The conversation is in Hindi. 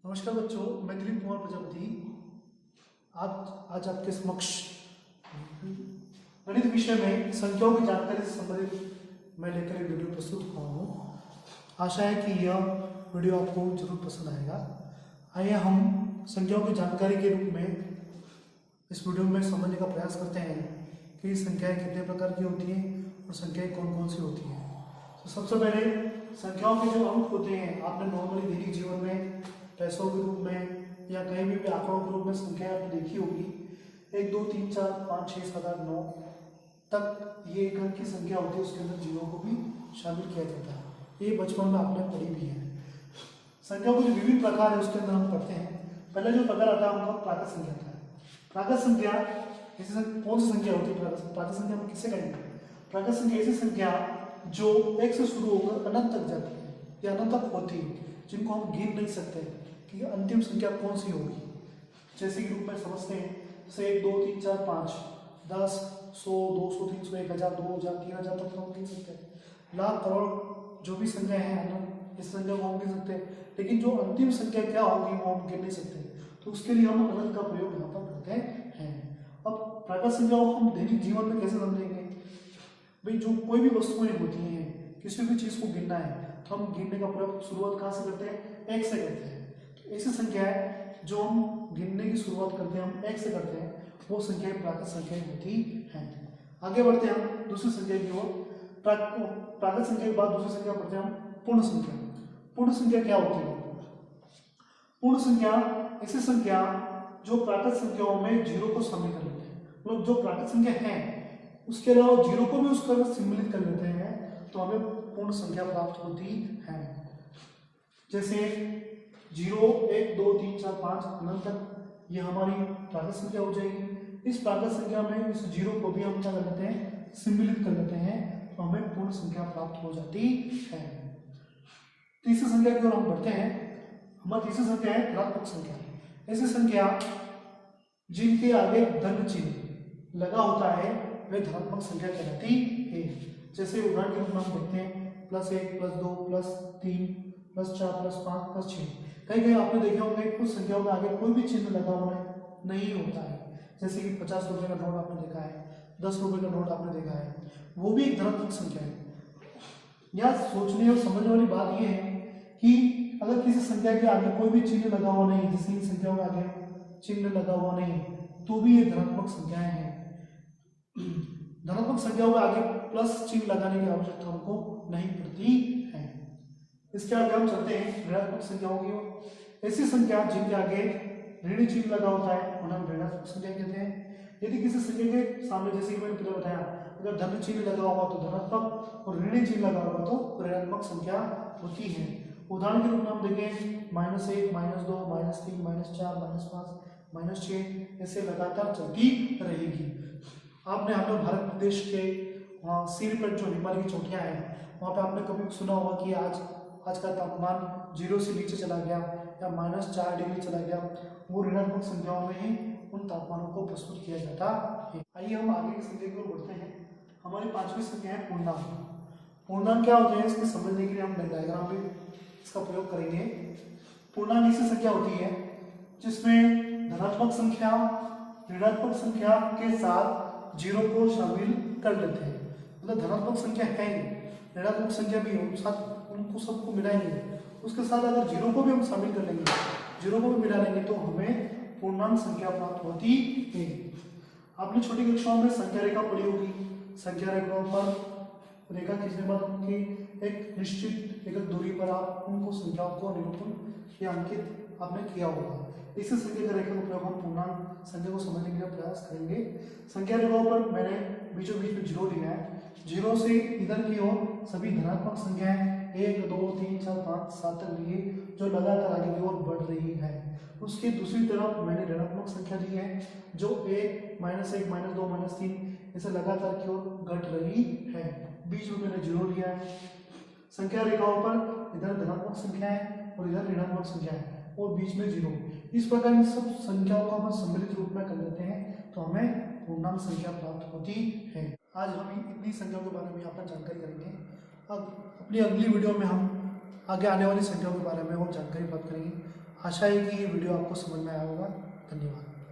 नमस्कार बच्चों, मैं दिलीप कुमार प्रजापति आज आपके समक्ष गणित विषय में संख्याओं की जानकारी से संबंधित मैं लेकर एक वीडियो प्रस्तुत हुआ हूँ। आशा है कि यह वीडियो आपको जरूर पसंद आएगा। आइए हम संख्याओं की जानकारी के रूप में इस वीडियो में समझने का प्रयास करते हैं कि संख्याएं कितने प्रकार की होती हैं और संख्याएं कौन कौन सी होती हैं। तो सबसे पहले संख्याओं के जो अंक होते हैं, आपने नॉर्मली दैनिक जीवन में पैसों के रूप में या कहीं भी आंकड़ों के रूप में संख्या आपने देखी होगी। 1 2 3 4 5 6 7 8 9 तक ये एक अंक की संख्या होती है, उसके अंदर जीरो को भी शामिल किया जाता है। ये बचपन में आपने पढ़ी भी है। संख्याओं के जो विभिन्न प्रकार है उसके अंदर हम पढ़ते हैं। पहले जो प्रकार आता है उनका प्राकृत संख्या था। प्राकृत संख्या ऐसी कौन सी संख्या होती है? प्राकृत संख्या में किसे कहेंगे? प्राकृत संख्या ऐसी संख्या जो एक से शुरू होकर अनंत तक जाती है या अनंत तक होती है, जिनको हम गिन नहीं सकते कि अंतिम संख्या कौन सी होगी। जैसे कि रूप में समझते हैं, जैसे 1 2 3 4 5 10 100 200 300 1000 2000 3000 तक हम गिन सकते हैं। लाख करोड़ जो भी संख्या है ना, इस संख्या को हम गिन सकते हैं, लेकिन जो अंतिम संख्या क्या होगी वो हम गिन नहीं सकते। तो उसके लिए हम अनंत का प्रयोग यहाँ पर करते हैं। अब प्राकृत संख्याओं को हम दैनिक जीवन में कैसे समझेंगे? भाई जो कोई भी वस्तुएं होती हैं, किसी भी चीज को गिनना है तो हम गिनने का प्रयोग शुरुआत कहाँ से करते हैं? एक से करते हैं। तो ऐसी संख्या है जो हम गिनने की शुरुआत करते हैं, हम एक से करते हैं, वो संख्याएं प्राकृत संख्याएं होती हैं। आगे बढ़ते हैं हम दूसरी संख्या की ओर। प्राकृत संख्या के बाद दूसरी संख्या पढ़ते हैं हम पूर्ण संख्या। पूर्ण संख्या क्या होती है? पूर्ण संख्या ऐसी संख्या जो प्राकृत संख्याओं में जीरो को शामिल कर लेते हैं। मतलब जो प्राकृत संख्या है उसके अलावा जीरो को भी उसका अगर सम्मिलित कर लेते हैं तो हमें पूर्ण संख्या प्राप्त होती है। जैसे 0 1 2 3 4 5 अनंत तक ये हमारी प्राकृत संख्या हो जाएगी। इस प्राकृत संख्या में इस जीरो को भी हम क्या कर लेते हैं? सम्मिलित कर लेते हैं, तो हमें पूर्ण संख्या प्राप्त हो जाती है। तीसरी संख्या की ओर हम बढ़ते हैं। हमारी तीसरी संख्या है ऋणात्मक संख्या। ऐसी संख्या जिनके आगे धन चिन्ह लगा होता है वे धनात्मक संख्या कहलाती है। जैसे उदाहरण के रूप में हम देखते हैं +1 +2 +3 +4 +5 +6। कई कई आपने देखे होंगे कुछ संख्याओं में आगे कोई भी चिन्ह लगा हुआ नहीं होता है। जैसे कि 50 रुपए का नोट आपने देखा है, 10 रुपए का नोट आपने देखा है, वो भी एक धनात्मक संख्या है। यहाँ सोचने और समझने वाली बात यह है कि अगर किसी संख्या के आगे कोई भी चिन्ह लगा हुआ नहीं, जैसे इन संख्याओं के आगे चिन्ह लगा हुआ नहीं, तो भी ये धनात्मक संख्याएं हैं। धनात्मक संख्याओं में आगे प्लस चिन्ह लगाने की आवश्यकता हमको नहीं पड़ती है। इसके आगे हम चलते हैं ऋणात्मक संख्याओं की ओर। ऐसी संख्या जिनके आगे ऋण चिन्ह लगा होता है उन्हें हम ऋणात्मक संख्या कहते हैं। यदि किसी संख्या के सामने, जैसे कि मैंने पहले बताया, अगर धन चिन्ह लगा होगा तो धनात्मक और ऋण चिन्ह लगा होगा तो ऋणात्मक संख्या होती है। उदाहरण के रूप में हम देखें -1 -2 -3 -4 -5 -6 ऐसे लगातार चलती रहेगी। आपने अपने भारत प्रदेश के सिर पर जो हिमालय की चोटियां हैं वहाँ पे आपने कभी सुना होगा कि आज का तापमान 0 से नीचे चला गया या -4 डिग्री चला गया। वो ऋणात्मक संख्याओं में ही उन तापमानों को प्रस्तुत किया जाता है। आइए हम आगे की संख्या की ओर बढ़ते हैं। हमारी पांचवी संख्या है पूर्णांक। पूर्णांक क्या होते हैं इसको समझने के लिए हम डायग्राम में इसका प्रयोग करेंगे। पूर्णांक ऐसी संख्या होती है जिसमें धनात्मक संख्या ऋणात्मक संख्या के साथ जीरो को शामिल कर लेते हैं। मतलब धनात्मक संख्या है, ऋणात्मक संख्या भी है, साथ उनको सबको मिलाएंगे, उसके साथ अगर जीरो को भी हम शामिल कर लेंगे, जीरो को भी मिला लेंगे तो हमें पूर्णांक संख्या प्राप्त होती है। आपने छोटी कक्षाओं में संख्या रेखा पढ़ी होगी। संख्या रेखाओं पर रेखा खींचने के बाद उनकी एक निश्चित एक दूरी पर आप उनको संख्याओं को निरूपण या अंकित आपने किया होगा। इसी संख्या रेखा का प्रयोग हम पूर्णांक संख्या को समझने के लिए प्रयास करेंगे। संख्या रेखाओं पर मैंने बीचों बीच में जीरो लिया है। जीरो से इधर की ओर सभी धनात्मक संख्याएं 1 2 3 4 5 7 तक लिए जो लगातार आगे की ओर बढ़ रही है। उसकी दूसरी तरफ मैंने ऋणात्मक संख्या ली है जो 1 -1 -2 -3 ऐसे लगातार की ओर घट रही है। बीच में मैंने जीरो लिया है। संख्या रेखाओं पर इधर धनात्मक संख्या है और इधर ऋणात्मक संख्या है और बीच में जीरो। इस प्रकार इन सब संख्याओं को हम सम्मिलित रूप में कर लेते हैं तो हमें पूर्णांक संख्या प्राप्त होती है। आज हम इतनी संख्याओं के बारे में यहाँ पर जानकारी करेंगे। अब अपनी अगली वीडियो में हम आगे आने वाली संख्याओं के बारे में और जानकारी प्राप्त करेंगे। आशा है कि ये वीडियो आपको समझ में आया होगा। धन्यवाद।